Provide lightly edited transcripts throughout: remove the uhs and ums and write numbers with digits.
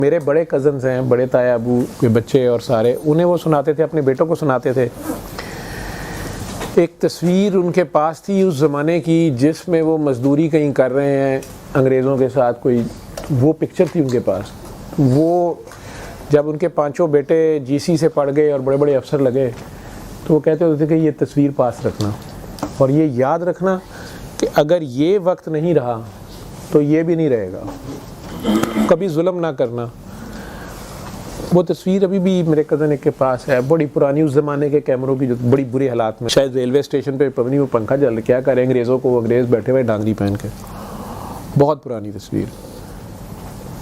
मेरे बड़े कज़न्स हैं, बड़े ताया अबू के बच्चे और सारे, उन्हें वो सुनाते थे, अपने बेटों को सुनाते थे। एक तस्वीर उनके पास थी उस ज़माने की जिसमें वो मज़दूरी कहीं कर रहे हैं अंग्रेज़ों के साथ, कोई वो पिक्चर थी उनके पास। वो जब उनके पांचों बेटे जीसी से पढ़ गए और बड़े बड़े अफसर लगे तो वो कहते होते थे कि ये तस्वीर पास रखना और ये याद रखना कि अगर ये वक्त नहीं रहा तो ये भी नहीं रहेगा, कभी जुल्म ना करना। वो तस्वीर अभी भी मेरे कज़न के पास है, बड़ी पुरानी, उस ज़माने के कैमरों की, जो बड़ी बुरी हालात में, शायद रेलवे स्टेशन पे पता नहीं वो पंखा चल क्या करें अंग्रेज़ों को, अंग्रेज़ बैठे हुए डांगरी पहन के, बहुत पुरानी तस्वीर।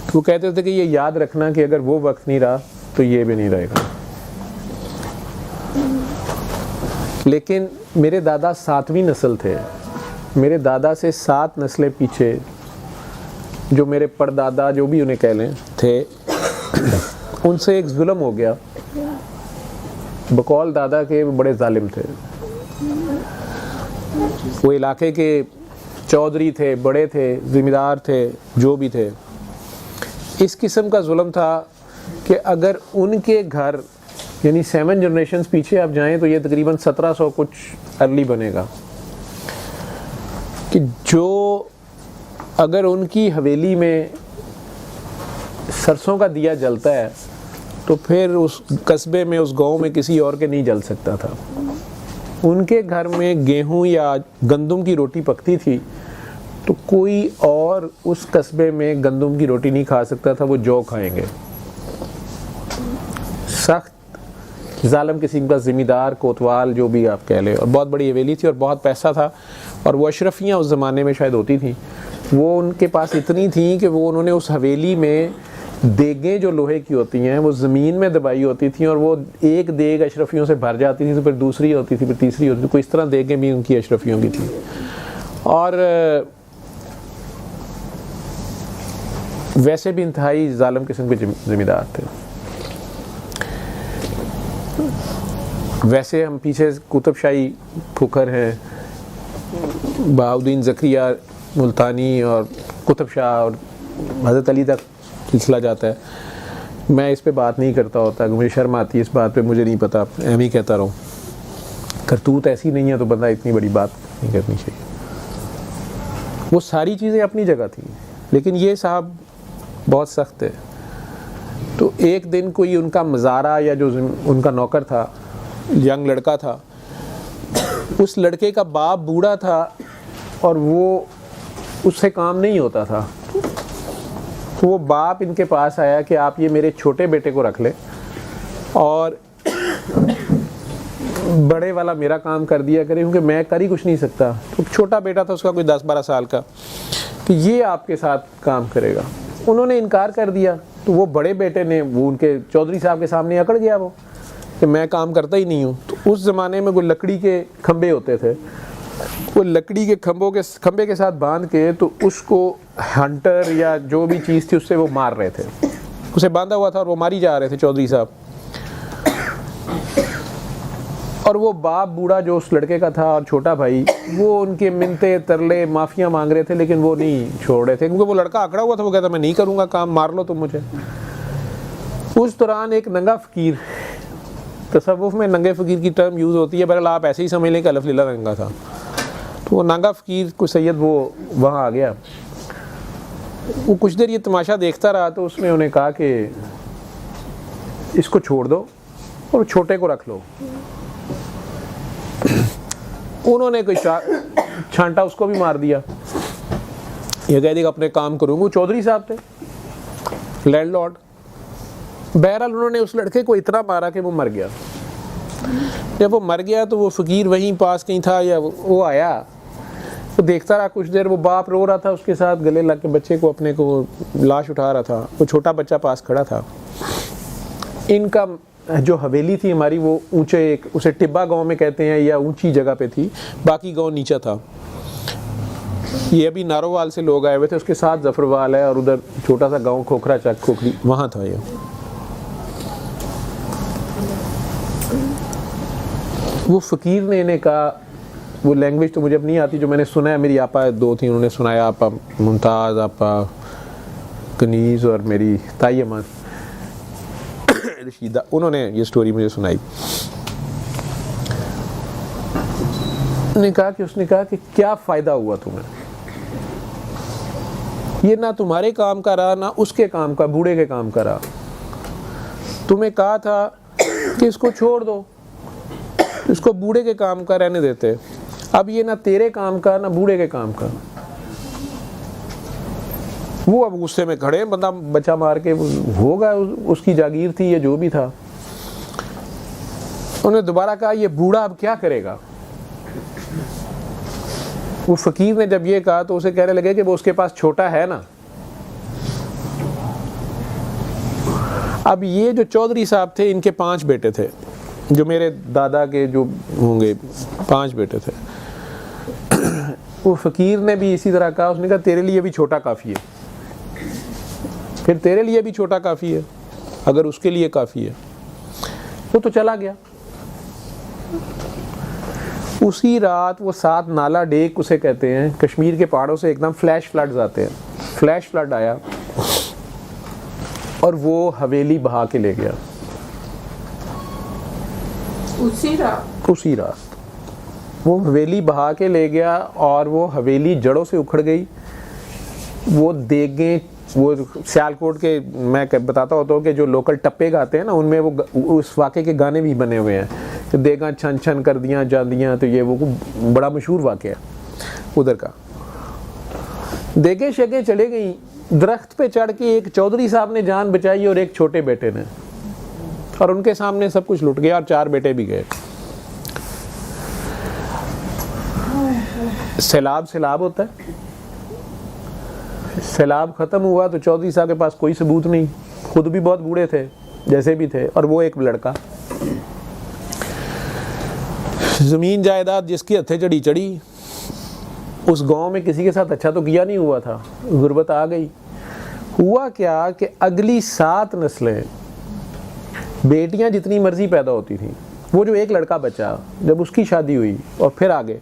तो वो कहते थे कि ये याद रखना कि अगर वो वक्त नहीं रहा तो ये भी नहीं रहेगा। लेकिन मेरे दादा 7वीं नस्ल थे, मेरे दादा से 7 नस्लें पीछे जो मेरे परदादा, जो भी उन्हें कह लें, थे, उनसे एक जुल्म हो गया। बकौल दादा के बड़े जालिम थे, वो इलाके के चौधरी थे, बड़े थे, ज़िम्मेदार थे, जो भी थे। इस किस्म का जुल्म था कि अगर उनके घर यानी 7 जनरेशन्स पीछे आप जाएं तो ये तकरीबन 1700 कुछ अर्ली बनेगा कि जो अगर उनकी हवेली में सरसों का दिया जलता है तो फिर उस कस्बे में, उस गांव में किसी और के नहीं जल सकता था। उनके घर में गेहूं या गंदम की रोटी पकती थी तो कोई और उस कस्बे में गंदम की रोटी नहीं खा सकता था, वो जौ खाएंगे। सख्त जालिम किस्म का ज़िम्मेदार, कोतवाल, जो भी आप कह लें, और बहुत बड़ी हवेली थी और बहुत पैसा था। और वो अशरफियाँ उस ज़माने में शायद होती थी, वो उनके पास इतनी थी कि वो उन्होंने उस हवेली में देगें जो लोहे की होती हैं वो ज़मीन में दबाई होती थी और वो एक देग अशरफियों से भर जाती थी तो फिर दूसरी होती थी, फिर तीसरी होती थी, कोई इस तरह देगें भी उनकी अशरफियों की थी। और वैसे भी इंतहाई जालिम किस्म के ज़िम्मेदार थे। वैसे हम पीछे कुतुब शाही फुकर हैं, बहाउद्दीन ज़करिया मुल्तानी और कुतुब शाह और हज़रत अली तक सिलसिला जाता है। मैं इस पे बात नहीं करता होता, मुझे शर्म आती है इस बात पे, मुझे नहीं पता, एम ही कहता रहूँ। करतूत ऐसी नहीं है तो बंदा इतनी बड़ी बात नहीं करनी चाहिए। वो सारी चीज़ें अपनी जगह थी, लेकिन ये साहब बहुत सख्त है। तो एक दिन कोई उनका मज़ारा या जो उनका नौकर था, यंग लड़का था, उस लड़के का बाप बूढ़ा था और वो उससे काम नहीं होता था। तो वो बाप इनके पास आया कि आप ये मेरे छोटे बेटे को रख लें और बड़े वाला मेरा काम कर दिया करें, क्योंकि मैं कर ही कुछ नहीं सकता। तो छोटा बेटा था उसका, कोई 10-12 साल का, कि ये आपके साथ काम करेगा। उन्होंने इनकार कर दिया। तो वो बड़े बेटे ने, वो उनके चौधरी साहब के सामने अकड़ गया वो कि मैं काम करता ही नहीं हूँ। तो उस ज़माने में वो लकड़ी के खंबे होते थे, वो लकड़ी के खंबे के साथ बांध के तो उसको हंटर या जो भी चीज़ थी उससे वो मार रहे थे। उसे बांधा हुआ था और वो मारी जा रहे थे चौधरी साहब। और वो बाप बूढ़ा जो उस लड़के का था और छोटा भाई, वो उनके मिन्नते तरले माफ़ियाँ मांग रहे थे, लेकिन वो नहीं छोड़ रहे थे, क्योंकि वो लड़का अकड़ा हुआ था। वो कहता मैं नहीं करूँगा काम, मार लो तुम मुझे। उस दौरान एक नंगा फ़कीर, तसव्वुफ़ में नंगे फ़कीर की टर्म यूज़ होती है, बहरहाल आप ऐसे ही समझ लें कि अलफ़ लीला नंगा था। तो वो नंगा फ़कीर को सैयद वो वहाँ आ गया। वो कुछ देर ये तमाशा देखता रहा तो उसने उन्हें कहा कि इसको छोड़ दो और छोटे को रख लो। उन्होंने कोई छांटा उसको भी मार दिया। ये कह दिया अपने काम करूँगा। वो चौधरी साहब थे, लैंडलॉर्ड। बहरहाल उन्होंने उस लड़के को इतना मारा कि वो मर गया। जब वो मर गया तो वो फ़कीर वहीं पास कहीं था, या वो आया तो देखता रहा कुछ देर। वो बाप रो रहा था उसके साथ, गले लग के बच्चे को, अपने को लाश उठा रहा था। वो छोटा बच्चा पास खड़ा था। इनका जो हवेली थी हमारी, वो ऊंचे, एक उसे टिब्बा गांव में कहते हैं, या ऊंची जगह पे थी, बाकी गांव नीचा था। ये अभी नारोवाल से लोग आए हुए थे, उसके साथ जफरवाल है और उधर छोटा सा गांव खोखरा चक खोखरी, वहाँ था ये। वो फ़कीर ने इन्हें कहा, वो लैंग्वेज तो मुझे अब नहीं आती, जो मैंने सुना है, मेरी आपा 2 थी, उन्होंने सुनाया, आपा मुमताज़, आपा कनीज़ और मेरी ताई अम्मा रशीदा, उन्होंने ये स्टोरी मुझे सुनाई। उसने कहा कि क्या फ़ायदा हुआ तुम्हें, ये ना तुम्हारे काम का रहा ना उसके काम का, बूढ़े के काम का रहा। तुम्हें कहा था कि इसको छोड़ दो, इसको बूढ़े के काम का रहने देते, अब ये ना तेरे काम का ना बूढ़े के काम का। वो अब गुस्से में खड़े, बंदा बच्चा मार के होगा, उसकी जागीर थी, ये जो भी था। उन्होंने दोबारा कहा ये बूढ़ा अब क्या करेगा। वो फकीर ने जब ये कहा तो उसे कहने लगे कि वो उसके पास छोटा है ना। अब ये जो चौधरी साहब थे, इनके 5 बेटे थे, जो मेरे दादा के जो होंगे 5 बेटे थे। वो फकीर ने भी इसी तरह कहा, उसने कहा तेरे लिए भी छोटा काफ़ी है, फिर तेरे लिए भी छोटा काफ़ी है, अगर उसके लिए काफ़ी है। वो तो चला गया। उसी रात वो 7 नाला डेक उसे कहते हैं, कश्मीर के पहाड़ों से एकदम फ्लैश फ्लड्स आते हैं, फ्लैश फ्लड आया और वो हवेली बहा के ले गया। उसी रात वो हवेली बहा के ले गया और वो हवेली जड़ों से उखड़ गई। वो देगें, वो सियालकोट के, मैं बताता होता हूँ कि जो लोकल टप्पे गाते हैं ना, उनमें वो उस वाक़े के गाने भी बने हुए हैं कि देगा छन छन कर दियाँ जांदियाँ, तो ये वो बड़ा मशहूर वाक़या है उधर का। देगे शेगे चले गई, दरख्त पे चढ़ के एक चौधरी साहब ने जान बचाई और एक छोटे बेटे ने, और उनके सामने सब कुछ लुट गया और 4 बेटे भी गए। सैलाब होता है, सैलाब ख़त्म हुआ तो चौधरी साहब के पास कोई सबूत नहीं, खुद भी बहुत बूढ़े थे जैसे भी थे, और वो एक लड़का। ज़मीन जायदाद जिसकी हथे चढ़ी चढ़ी, उस गांव में किसी के साथ अच्छा तो किया नहीं हुआ था, गुर्बत आ गई। हुआ क्या कि अगली 7 नस्लें, बेटियां जितनी मर्जी पैदा होती थी, वो जो एक लड़का बचा जब उसकी शादी हुई और फिर आगे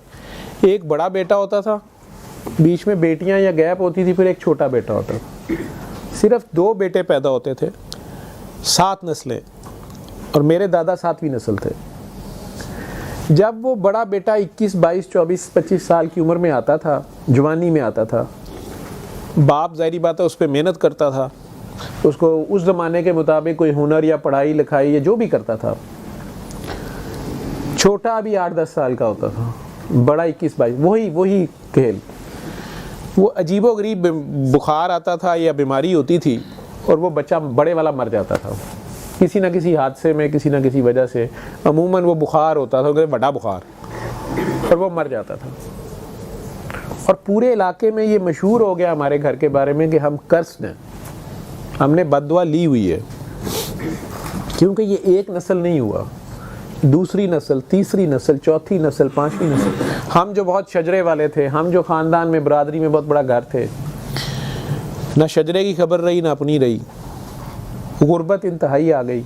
एक बड़ा बेटा होता था, बीच में बेटियां या गैप होती थी, फिर एक छोटा बेटा होता था। सिर्फ 2 बेटे पैदा होते थे, 7 नस्लें, और मेरे दादा 7वीं नस्ल थे। जब वो बड़ा बेटा 21, 22, 24, 25 साल की उम्र में आता था, जवानी में आता था, बाप ज़ाहिरी बात है उस पर मेहनत करता था, उसको उस ज़माने के मुताबिक कोई हुनर या पढ़ाई लिखाई या जो भी करता था। छोटा भी 8-10 साल का होता था, बड़ा 21-22, वही खेल। वो अजीबोगरीब बुखार आता था या बीमारी होती थी और वो बच्चा बड़े वाला मर जाता था किसी ना किसी हादसे में, किसी ना किसी वजह से। अमूमन वो बुखार होता था, बड़ा बुखार, और वो मर जाता था। और पूरे इलाके में ये मशहूर हो गया हमारे घर के बारे में कि हम कर्स्ड हैं, हमने बद्दुआ ली हुई है, क्योंकि ये एक नस्ल नहीं हुआ, दूसरी नस्ल, तीसरी नस्ल, चौथी नस्ल, 5वीं नस्ल। हम जो बहुत शजरे वाले थे, हम जो ख़ानदान में, बरादरी में बहुत बड़ा घर थे, ना शजरे की खबर रही ना अपनी रही, गुर्बत इंतहाई आ गई।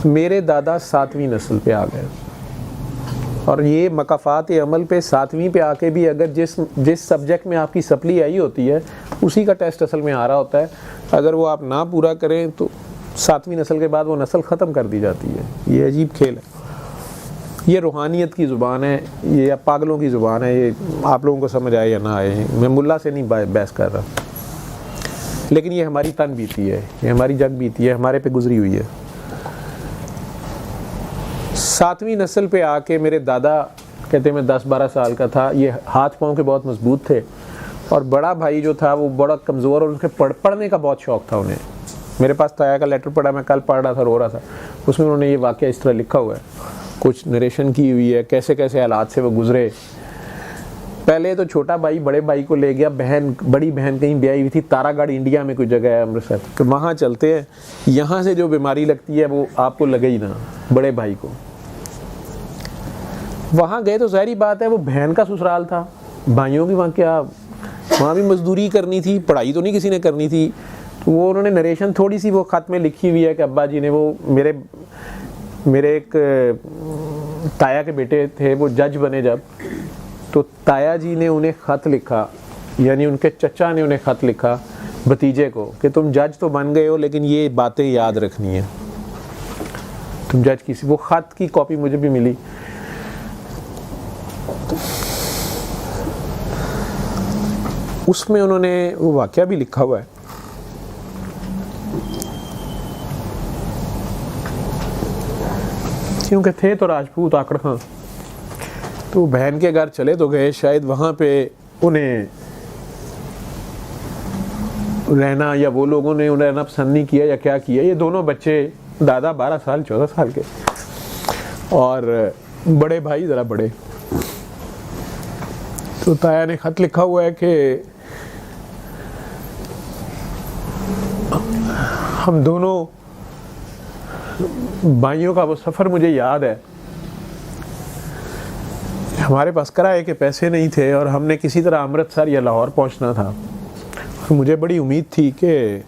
मेरे दादा 7वीं नस्ल पे आ गए, और ये मकाफात अमल पे 7वीं पे आके भी अगर जिस सब्जेक्ट में आपकी सप्ली आई होती है उसी का टेस्ट असल में आ रहा होता है, अगर वो आप ना पूरा करें तो 7वीं नस्ल के बाद वो नस्ल ख़त्म कर दी जाती है। ये अजीब खेल है, ये रूहानियत की ज़ुबान है, ये पागलों की ज़ुबान है। ये आप लोगों को समझ आए या ना आए, मैं मुल्ला से नहीं बहस कर रहा, लेकिन ये हमारी तन बीती है, ये हमारी जग बीती है, हमारे पे गुजरी हुई है। 7वीं नस्ल पे आके मेरे दादा कहते मैं 10-12 साल का था, ये हाथ पाँव के बहुत मजबूत थे, और बड़ा भाई जो था वो बड़ा कमज़ोर, और उसके पढ़ने का बहुत शौक़ था उन्हें। मेरे पास ताया का लेटर पढ़ा, मैं कल पढ़ रहा था, रो रहा था, उसमें उन्होंने ये वाक़या इस तरह लिखा हुआ है, कुछ नरेशन की हुई है, कैसे कैसे हालात से वो गुज़रे। पहले तो छोटा भाई बड़े भाई को ले गया, बड़ी बहन कहीं ब्याही हुई थी, तारागढ़ इंडिया में कोई जगह है अमृतसर, तो वहाँ चलते हैं, यहाँ से जो बीमारी लगती है वो आपको लगे ही ना, बड़े भाई को। वहाँ गए तो ज़ाहिरी बात है वो बहन का ससुराल था, भाइयों की वहाँ क्या, वहाँ भी मजदूरी करनी थी, पढ़ाई तो नहीं किसी ने करनी थी। तो वो उन्होंने नरेशन थोड़ी सी वो ख़त में लिखी हुई है कि अब्बा जी ने, वो मेरे एक ताया के बेटे थे, वो जज बने जब, तो ताया जी ने उन्हें ख़त लिखा यानी उनके चचा ने उन्हें ख़त लिखा भतीजे को कि तुम जज तो बन गए हो लेकिन ये बातें याद रखनी है, तुम जज किसी। वो ख़त की कॉपी मुझे भी मिली। उसमें उन्होंने वो वाक़या भी लिखा हुआ है। क्योंकि थे तो राजपूत आकड़ खां, तो बहन के घर चले तो गए, शायद वहाँ पे उन्हें रहना या वो लोगों ने उन्हें रहना पसंद नहीं किया या क्या किया। ये दोनों बच्चे, दादा 12 साल 14 साल के और बड़े भाई ज़रा बड़े। तो ताया ने ख़त लिखा हुआ है कि हम दोनों भाइयों का वो सफ़र मुझे याद है। हमारे पास किराए के पैसे नहीं थे और हमने किसी तरह अमृतसर या लाहौर पहुंचना था। और मुझे बड़ी उम्मीद थी कि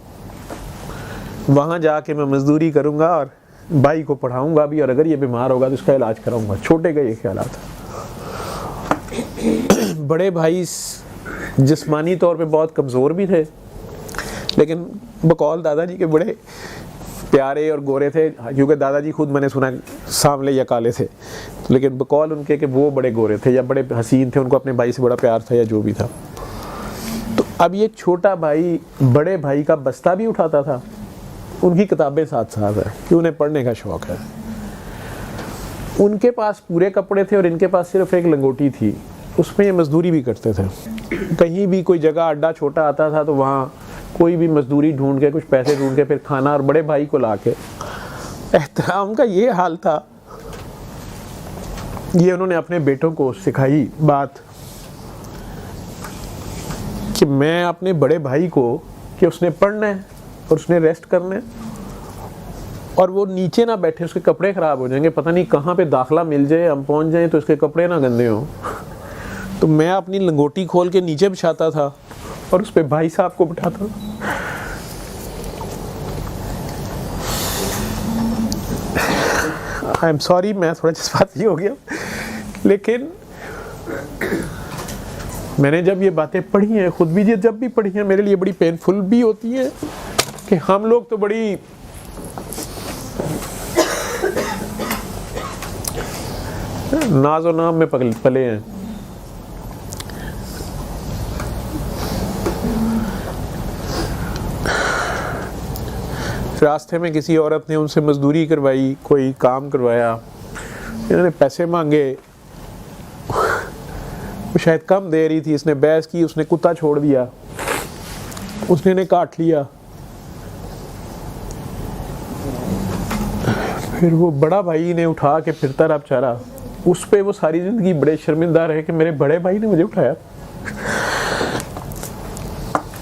वहाँ जाके मैं मज़दूरी करूँगा और भाई को पढ़ाऊँगा भी, और अगर ये बीमार होगा तो इसका इलाज कराऊँगा। छोटे का ये ख्याल था। बड़े भाई जिस्मानी तौर पे बहुत कमज़ोर भी थे, लेकिन बकौल दादाजी के बड़े प्यारे और गोरे थे, क्योंकि दादाजी खुद मैंने सुना सांवले या काले थे, लेकिन बकौल उनके कि वो बड़े गोरे थे या बड़े हसीन थे, उनको अपने भाई से बड़ा प्यार था या जो भी था। तो अब ये छोटा भाई बड़े भाई का बस्ता भी उठाता था, उनकी किताबें साथ साथ है कि उन्हें पढ़ने का शौक़ है। उनके पास पूरे कपड़े थे और इनके पास सिर्फ एक लंगोटी थी, उसमें ये मजदूरी भी करते थे। कहीं भी कोई जगह अड्डा छोटा आता था तो वहाँ कोई भी मजदूरी ढूंढ के, कुछ पैसे ढूंढ के फिर खाना, और बड़े भाई को लाके। एहतराम का ये हाल था। ये उन्होंने अपने बेटों को सिखाई बात कि मैं अपने बड़े भाई को कि उसने पढ़ना है और उसने रेस्ट करना है, और वो नीचे ना बैठे, उसके कपड़े ख़राब हो जाएंगे, पता नहीं कहाँ पे दाखला मिल जाए, हम पहुँच जाएं तो उसके कपड़े ना गंदे हों। तो मैं अपनी लंगोटी खोल के नीचे बिछाता था और उस पर भाई साहब को बिठाता। आई एम सॉरी, मैं थोड़ा जज्बाती हो गया, लेकिन मैंने जब ये बातें पढ़ी हैं, खुद भी ये जब भी पढ़ी हैं, मेरे लिए बड़ी पेनफुल भी होती है कि हम लोग तो बड़ी नाज़ो नाम में पले हैं। रास्ते में किसी औरत ने उनसे मजदूरी करवाई, कोई काम करवाया, इन्होंने पैसे मांगे, वो शायद कम दे रही थी, इसने बहस की, उसने कुत्ता छोड़ दिया, उसने इन्हें काट लिया। फिर वो बड़ा भाई ने उठा के फिरता रहा बेचारा, उस पे वो सारी ज़िंदगी बड़े शर्मिंदा रहे कि मेरे बड़े भाई ने मुझे उठाया।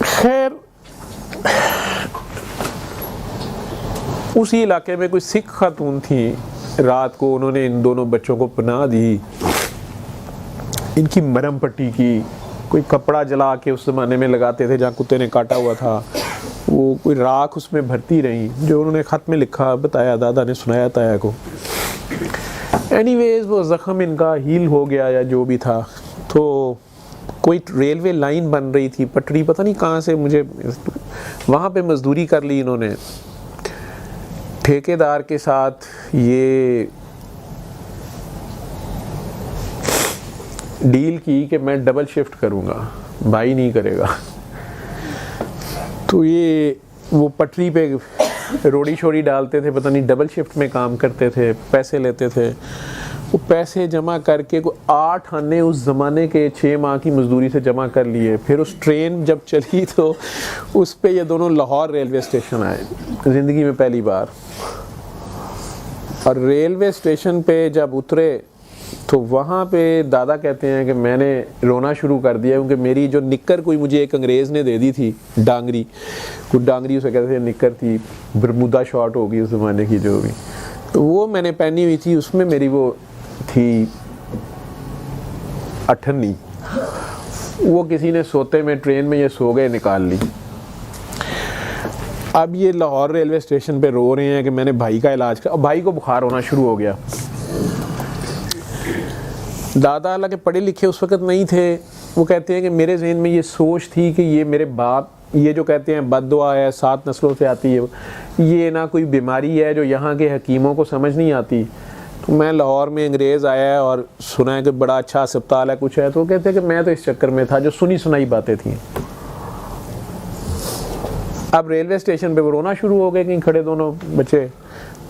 खैर, उसी इलाके में कोई सिख खातून थी, रात को उन्होंने इन दोनों बच्चों को पनाह दी, इनकी मरहम पट्टी की, कोई कपड़ा जला के उस ज़माने में लगाते थे जहाँ कुत्ते ने काटा हुआ था, वो कोई राख उसमें भरती रही, जो उन्होंने ख़त में लिखा, बताया, दादा ने सुनाया ताया को। एनीवेज वो ज़ख़म इनका हील हो गया या जो भी था। तो कोई रेलवे लाइन बन रही थी, पटरी पता नहीं कहाँ से, मुझे वहाँ पे मजदूरी कर ली इन्होंने ठेकेदार के साथ। ये डील की कि मैं डबल शिफ्ट करूँगा, भाई नहीं करेगा। तो ये वो पटरी पे रोड़ी शोड़ी डालते थे, पता नहीं डबल शिफ्ट में काम करते थे, पैसे लेते थे। वो पैसे जमा करके को 8 आने उस ज़माने के 6 माह की मजदूरी से जमा कर लिए। फिर उस ट्रेन जब चली तो उस पे ये दोनों लाहौर रेलवे स्टेशन आए ज़िंदगी में पहली बार। और रेलवे स्टेशन पे जब उतरे तो वहाँ पे दादा कहते हैं कि मैंने रोना शुरू कर दिया, क्योंकि मेरी जो निक्कर कोई मुझे एक अंग्रेज़ ने दे दी थी, डांगरी, कुछ डांगरी उसे कहते थे, निक्कर थी, बरमूदा शॉर्ट होगी उस ज़माने की जो भी, तो वो मैंने पहनी हुई थी, उसमें मेरी वो थी अठन्नी, वो किसी ने सोते में ट्रेन में ये सो गए, निकाल ली। अब ये लाहौर रेलवे स्टेशन पे रो रहे हैं कि मैंने भाई का इलाज कर, अब भाई को बुखार होना शुरू हो गया। दादा हालांकि पढ़े लिखे उस वक़्त नहीं थे, वो कहते हैं कि मेरे जहन में ये सोच थी कि ये मेरे बाप, ये जो कहते हैं बद्दुआ है 7 नस्लों से आती है, ये ना कोई बीमारी है जो यहाँ के हकीमों को समझ नहीं आती। तो मैं लाहौर में अंग्रेज़ आया है और सुना है कि बड़ा अच्छा अस्पताल है, कुछ है, तो वो कहते हैं कि मैं तो इस चक्कर में था, जो सुनी सुनाई बातें थी। अब रेलवे स्टेशन पे वो रोना शुरू हो गए कहीं खड़े दोनों बच्चे।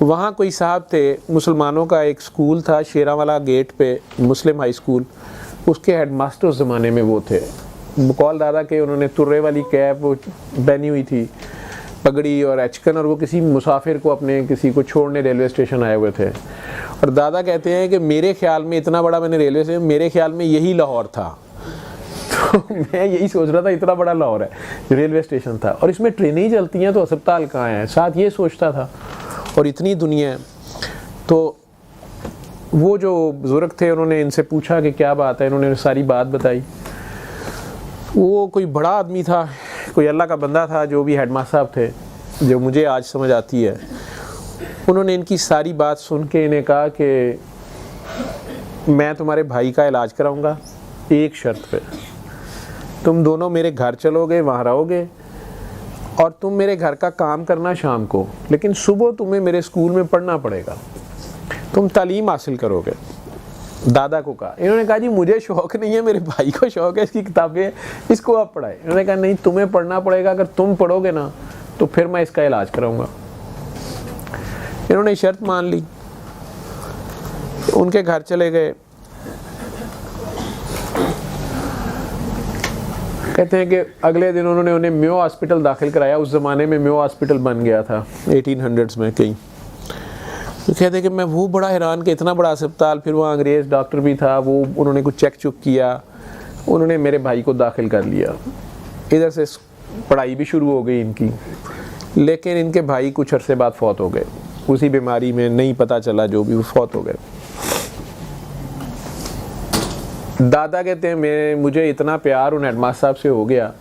वहाँ कोई साहब थे, मुसलमानों का एक स्कूल था शेरावाला गेट पे, मुस्लिम हाई स्कूल, उसके हेडमास्टर उस ज़माने में वो थे। बकौल दादा के उन्होंने तुर्रे वाली कैप वो पहनी हुई थी, पगड़ी और एचकन, और वो किसी मुसाफिर को अपने किसी को छोड़ने रेलवे स्टेशन आए हुए थे। और दादा कहते हैं कि मेरे ख्याल में इतना बड़ा मैंने रेलवे स्टेशन, मेरे ख्याल में यही लाहौर था। तो मैं यही सोच रहा था इतना बड़ा लाहौर है, रेलवे स्टेशन था, और इसमें ट्रेनें ही चलती हैं तो अस्पताल कहाँ है, साथ ये सोचता था, और इतनी दुनिया है। तो वो जो बुजुर्ग थे उन्होंने इनसे पूछा कि क्या बात है, इन्होंने सारी बात बताई। वो कोई बड़ा आदमी था, कोई अल्लाह का बंदा था, जो भी हेडमास्टर साहब थे, जो मुझे आज समझ आती है। उन्होंने इनकी सारी बात सुन के इन्हें कहा कि मैं तुम्हारे भाई का इलाज कराऊंगा, एक शर्त पे, तुम दोनों मेरे घर चलोगे, वहाँ रहोगे, और तुम मेरे घर का काम करना शाम को, लेकिन सुबह तुम्हें मेरे स्कूल में पढ़ना पड़ेगा, तुम तालीम हासिल करोगे। दादा को कहा, इन्होंने कहा जी मुझे शौक़ नहीं है, मेरे भाई को शौक़ है, इसकी किताबें, इसको आप पढ़ाए। इन्होंने कहा नहीं, तुम्हें पढ़ना पड़ेगा, अगर तुम पढ़ोगे ना तो फिर मैं इसका इलाज कराऊंगा। इन्होंने शर्त मान ली, उनके घर चले गए। कहते हैं कि अगले दिन उन्होंने उन्हें म्यो हॉस्पिटल दाखिल कराया। उस ज़माने में म्यो हॉस्पिटल बन गया था 1800s में कहीं। तो कहते हैं कि मैं वो बड़ा हैरान कि इतना बड़ा अस्पताल, फिर वहाँ अंग्रेज़ डॉक्टर भी था, वो उन्होंने कुछ चेक चुक किया, उन्होंने मेरे भाई को दाखिल कर लिया। इधर से पढ़ाई भी शुरू हो गई इनकी, लेकिन इनके भाई कुछ अरसे बाद फौत हो गए, उसी बीमारी में, नहीं पता चला, जो भी, वो फौत हो गए। दादा कहते हैं मुझे इतना प्यार उन हेडमास्टर साहब से हो गया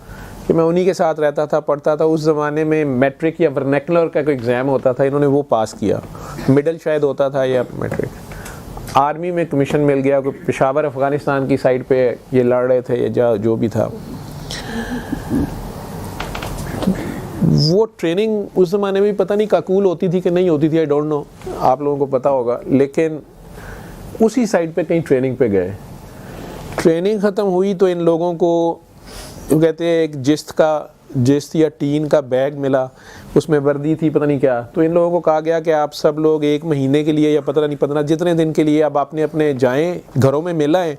कि मैं उन्हीं के साथ रहता था, पढ़ता था। उस ज़माने में मैट्रिक या वर्नैकुलर का कोई एग्ज़ाम होता था, इन्होंने वो पास किया, मिडल शायद होता था या मैट्रिक। आर्मी में कमीशन मिल गया, कोई पेशावर अफ़गानिस्तान की साइड पे ये लड़ रहे थे या जो भी था। वो ट्रेनिंग उस ज़माने में पता नहीं काकूल होती थी कि नहीं होती थी, आई डोंट नो, आप लोगों को पता होगा, लेकिन उसी साइड पे कहीं ट्रेनिंग पे गए। ट्रेनिंग ख़त्म हुई तो इन लोगों को कहते हैं एक जिस्त या टीन का बैग मिला, उसमें वर्दी थी, पता नहीं क्या। तो इन लोगों को कहा गया कि आप सब लोग 1 महीने के लिए या पता नहीं 15 जितने दिन के लिए अब आपने अपने जाएं, घरों में मिलाएं,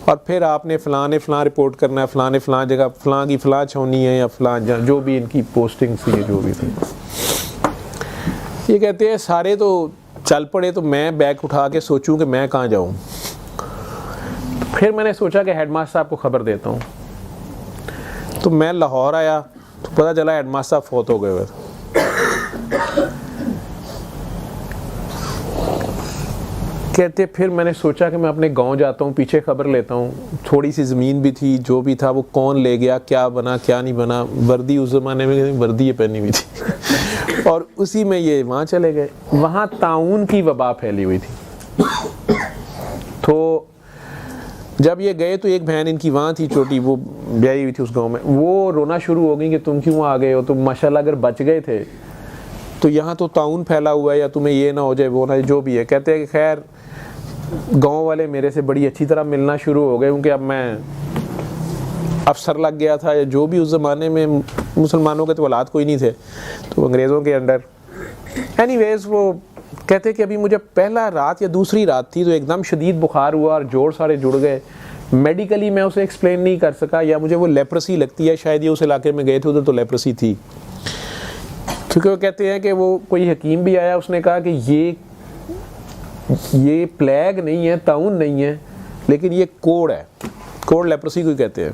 और फिर आपने फ़लाँ रिपोर्ट करना है, फ़लाँ जगह, फ़लाँ की फ़लाँ छावनी है, या फ़लाँ जो भी इनकी पोस्टिंग थी, जो भी थी। ये कहते हैं सारे तो चल पड़े, तो मैं बैग उठा के सोचूं कि मैं कहाँ जाऊँ। फिर मैंने सोचा कि हेडमास्टर साहब को खबर देता हूँ। तो मैं लाहौर आया तो पता चला हेडमास्टर साहब फौत हो गए हुए। कहते फिर मैंने सोचा कि मैं अपने गांव जाता हूँ, पीछे खबर लेता हूँ, थोड़ी सी ज़मीन भी थी, जो भी था वो कौन ले गया, क्या बना क्या नहीं बना। वर्दी उस ज़माने में वर्दी ये पहनी हुई थी और उसी में ये वहाँ चले गए। वहाँ ताउन की वबा फैली हुई थी। तो जब ये गए तो एक बहन इनकी वहाँ थी छोटी, वो ब्याही हुई थी उस गांव में, वो रोना शुरू हो गई कि तुम क्यों आ गए हो, तुम माशाल्लाह अगर बच गए थे तो यहाँ तो ताउन फैला हुआ है, या तुम्हें ये ना हो जाए, वो ना, जो भी है। कहते हैं कि खैर गांव वाले मेरे से बड़ी अच्छी तरह मिलना शुरू हो गए, क्योंकि अब मैं अफसर लग गया था, या जो भी उस ज़माने में मुसलमानों के तो औलाद कोई नहीं थे, तो अंग्रेज़ों के अंडर। एनीवेज़ वो कहते कि अभी मुझे पहला रात या दूसरी रात थी तो एकदम शदीद बुखार हुआ और जोड़ सारे जुड़ गए। मेडिकली मैं उसे एक्सप्लेन नहीं कर सका, या मुझे वो लेप्रेसी लगती है, शायद ये उस इलाके में गए थे उधर तो लेप्रेसी थी। क्योंकि वो कहते हैं कि वो कोई हकीम भी आया, उसने कहा कि ये प्लेग नहीं है, ताउन नहीं है, लेकिन ये कोड़ है, कोड़ लेप्रेसी को कहते हैं।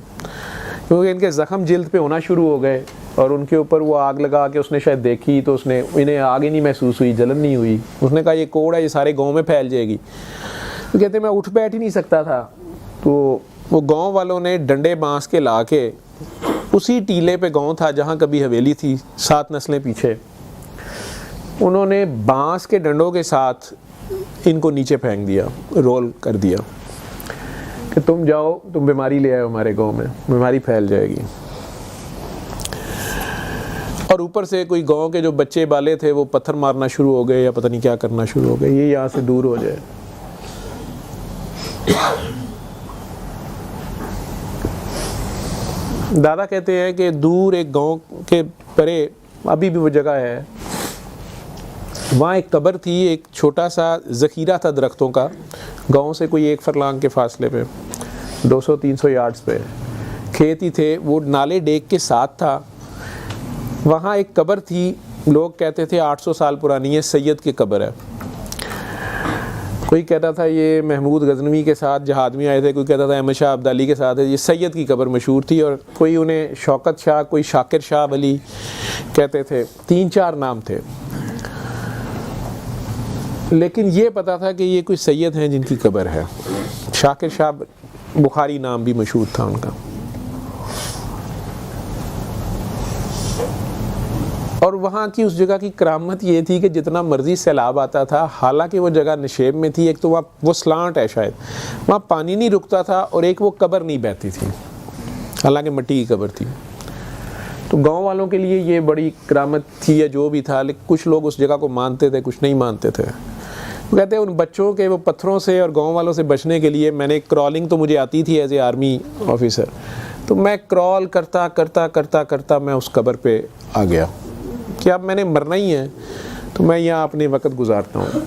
क्योंकि इनके ज़ख्म जिल्द पे होना शुरू हो गए और उनके ऊपर वो आग लगा के उसने शायद देखी, तो उसने, इन्हें आग ही नहीं महसूस हुई, जलन नहीं हुई। उसने कहा ये कोड़ है, ये सारे गांव में फैल जाएगी। तो कहते मैं उठ बैठ ही नहीं सकता था। तो वो गांव वालों ने डंडे बांस के ला के, उसी टीले पे गांव था जहाँ कभी हवेली थी 7 नस्लें पीछे, उन्होंने बांस के डंडों के साथ इनको नीचे फेंक दिया, रोल कर दिया। कि तुम जाओ, तुम बीमारी ले आए हमारे गांव में, बीमारी फैल जाएगी। और ऊपर से कोई गांव के जो बच्चे बाले थे वो पत्थर मारना शुरू हो गए या पता नहीं क्या करना शुरू हो गए, ये यहाँ से दूर हो जाए। दादा कहते हैं कि दूर एक गांव के परे अभी भी वो जगह है, वहाँ एक कब्र थी, एक छोटा सा ज़ख़ीरा था दरख्तों का, गांव से कोई 1 फरलांग के फासले पे, 200-300 यार्ड्स पे खेत ही थे, वो नाले डेक के साथ था। वहाँ एक कब्र थी, लोग कहते थे 800 साल पुरानी है, सैयद की कब्र है। कोई कहता था ये महमूद गजनवी के साथ जहाद में आए थे, कोई कहता था अहमद शाह अब्दाली के साथ है, ये सैयद की कब्र मशहूर थी। और कोई उन्हें शौकत शाह, कोई शाकिर शाह वली कहते थे, 3-4 नाम थे, लेकिन ये पता था कि ये कोई सैयद हैं जिनकी कब्र है। शाकिर शाह बुखारी नाम भी मशहूर था उनका। और वहाँ की उस जगह की करामत ये थी कि जितना मर्जी सैलाब आता था, हालांकि वो जगह नशेब में थी, एक तो वहाँ वो स्लांट है शायद, वहाँ पानी नहीं रुकता था, और एक वो कब्र नहीं बहती थी, हालांकि मिट्टी की कब्र थी। तो गांव वालों के लिए ये बड़ी करामत थी या जो भी था, लेकिन कुछ लोग उस जगह को मानते थे, कुछ नहीं मानते थे। वो कहते हैं उन बच्चों के वो पत्थरों से और गांव वालों से बचने के लिए मैंने क्रॉलिंग तो मुझे आती थी एज ए आर्मी ऑफिसर, तो मैं क्रॉल करता करता करता करता मैं उस कब्र पे आ गया कि अब मैंने मरना ही है, तो मैं यहाँ अपने वक्त गुजारता हूँ।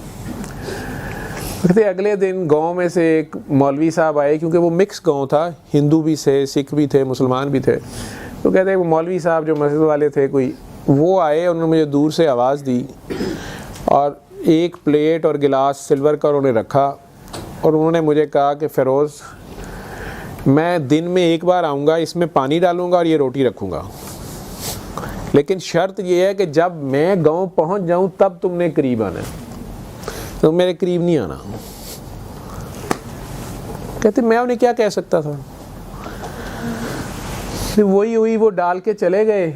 कहते अगले दिन गांव में से एक मौलवी साहब आए, क्योंकि वो मिक्स गांव था, हिंदू भी थे, सिख भी थे, मुसलमान भी थे। तो कहते हैं वो मौलवी साहब जो मस्जिद वाले थे कोई, वो आए, उन्होंने मुझे दूर से आवाज़ दी और एक प्लेट और गिलास सिल्वर का उन्होंने रखा, और उन्होंने मुझे कहा कि फ़िरोज़ मैं दिन में एक बार आऊँगा, इसमें पानी डालूँगा और ये रोटी रखूँगा, लेकिन शर्त ये है कि जब मैं गांव पहुंच जाऊं तब तुमने करीब आना है, तो मेरे करीब नहीं आना। कहते मैं उन्हें क्या कह सकता था। फिर वही हुई, वो डाल के चले गए,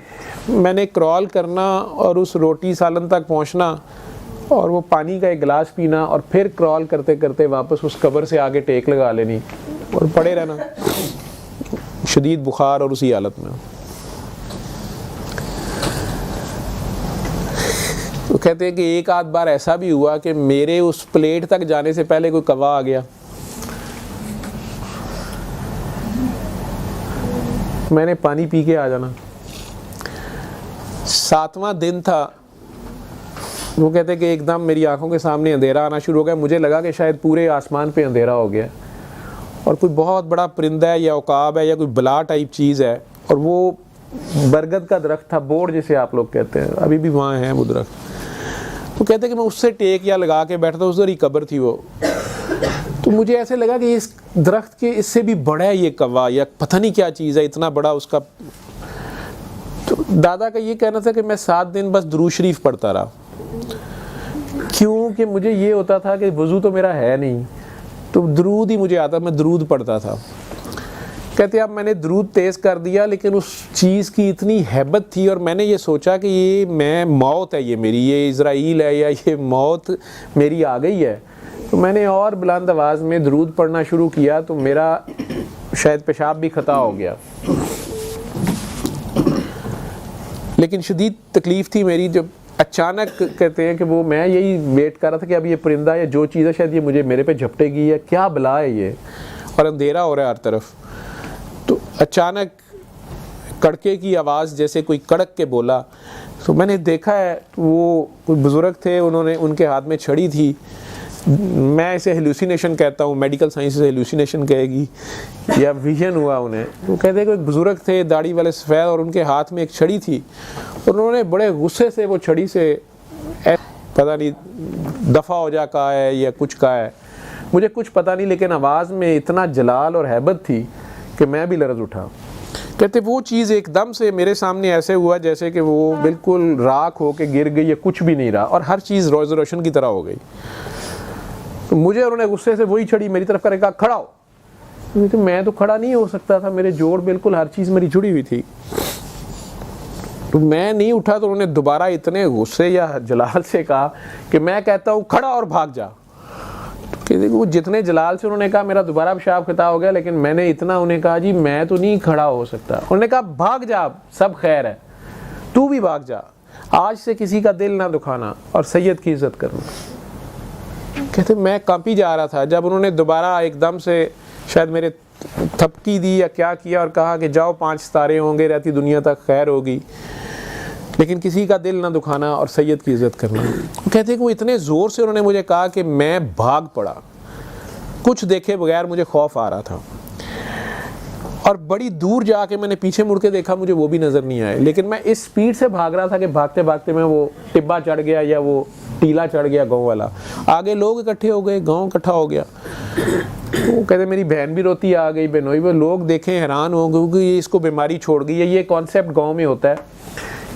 मैंने क्रॉल करना और उस रोटी सालन तक पहुंचना और वो पानी का एक गिलास पीना, और फिर क्रॉल करते करते वापस उस कब्र से आगे टेक लगा लेनी और पड़े रहना, शदीद बुखार और उसी हालत में। तो कहते हैं कि एक आध बार ऐसा भी हुआ कि मेरे उस प्लेट तक जाने से पहले कोई कौवा आ गया, मैंने पानी पी के आ जाना। 7वां दिन था, वो कहते हैं कि एकदम मेरी आंखों के सामने अंधेरा आना शुरू हो गया, मुझे लगा कि शायद पूरे आसमान पे अंधेरा हो गया और कोई बहुत बड़ा परिंदा है या उकाब है या कोई बला टाइप चीज़ है, और वो बरगद का दरख्त था, बोर्ड जिसे आप लोग कहते हैं, अभी भी वहाँ है वो दरख्त। तो कहते हैं कि मैं उससे टेक या लगा के बैठता, उस दर ही कब्र थी वो। तो मुझे ऐसे लगा कि इस दरख्त के इससे भी बड़ा है ये कौवा या पता नहीं क्या चीज़ है, इतना बड़ा उसका। तो दादा का ये कहना था कि मैं 7 दिन बस दुरूद शरीफ पढ़ता रहा, क्योंकि मुझे ये होता था कि वज़ू तो मेरा है नहीं, तो दरूद ही मुझे आता, मैं दरूद पढ़ता था। कहते अब मैंने दरूद तेज़ कर दिया, लेकिन उस चीज़ की इतनी हैबत थी और मैंने ये सोचा कि ये मैं मौत है, ये मेरी, ये इज़राइल है या ये मौत मेरी आ गई है। तो मैंने और बुलंद आवाज़ में दरूद पढ़ना शुरू किया, तो मेरा शायद पेशाब भी ख़ता हो गया, लेकिन शदीद तकलीफ़ थी मेरी। जब अचानक कहते हैं कि वो मैं यही वेट कर रहा था कि अब ये परिंदा या जो चीज़ है शायद ये मुझे मेरे पे झपटेगी या क्या बला है ये, और अंधेरा हो रहा है हर तरफ। तो अचानक कड़के की आवाज़ जैसे कोई कड़क के बोला, तो मैंने देखा है वो कोई बुज़ुर्ग थे, उन्होंने, उनके हाथ में छड़ी थी, मैं इसे हेलुसिनेशन कहता हूँ, मेडिकल साइंस से हेलुसिनेशन कहेगी या विजन हुआ उन्हें। वो कहते हैं कि एक बुज़ुर्ग थे दाढ़ी वाले सफ़ेद, और उनके हाथ में एक छड़ी थी, उन्होंने बड़े गुस्से से वो छड़ी से पता नहीं दफ़ा हो जा कहा है या कुछ कहा है, मुझे कुछ पता नहीं, लेकिन आवाज़ में इतना जलाल और हैबत थी कि मैं भी लरज़ उठा। कहते वो चीज़ एकदम से मेरे सामने ऐसे हुआ जैसे कि वो बिल्कुल राख हो के गिर गई या कुछ भी नहीं रहा, और हर चीज़ रोज़ रोशन की तरह हो गई। तो मुझे उन्होंने गुस्से से वही छड़ी मेरी तरफ करके कहा खड़ा हो। तो मैं तो खड़ा नहीं हो सकता था, मेरे जोड़ बिल्कुल हर चीज़ मेरी जुड़ी हुई थी, तो मैं नहीं उठा। तो उन्होंने दोबारा इतने गुस्से या जलाल से कहा कि मैं कहता हूँ खड़ा और भाग जा। तो कि देखो जितने जलाल से उन्होंने कहा मेरा दोबारा पेशाब खता हो गया, लेकिन मैंने इतना उन्हें कहा जी मैं तो नहीं खड़ा हो सकता। उन्होंने कहा भाग जा, सब खैर है, तू भी भाग जा, आज से किसी का दिल ना दुखाना और सैयद की इज्जत करना। कहते मैं कांपी जा रहा था जब उन्होंने दोबारा एकदम से शायद मेरे थपकी दी या क्या किया और कहा कि जाओ 5 सितारे होंगे, रहती दुनिया तक खैर होगी, लेकिन किसी का दिल ना दुखाना और सैयद की इज्जत करना। कहते हैं कि वो इतने ज़ोर से उन्होंने मुझे कहा कि मैं भाग पड़ा, कुछ देखे बगैर मुझे खौफ आ रहा था, और बड़ी दूर जाके मैंने पीछे मुड़ के देखा, मुझे वो भी नज़र नहीं आए, लेकिन मैं इस स्पीड से भाग रहा था कि भागते भागते मैं वो टिब्बा चढ़ गया या वो टीला चढ़ गया गाँव वाला, आगे लोग इकट्ठे हो गए, गाँव इकट्ठा हो गया। वो कहते मेरी बहन भी रोती आ गई, बहनोई, वो लोग देखें हैरान हो गए कि ये इसको बीमारी छोड़ गई है। ये कॉन्सेप्ट गाँव में होता है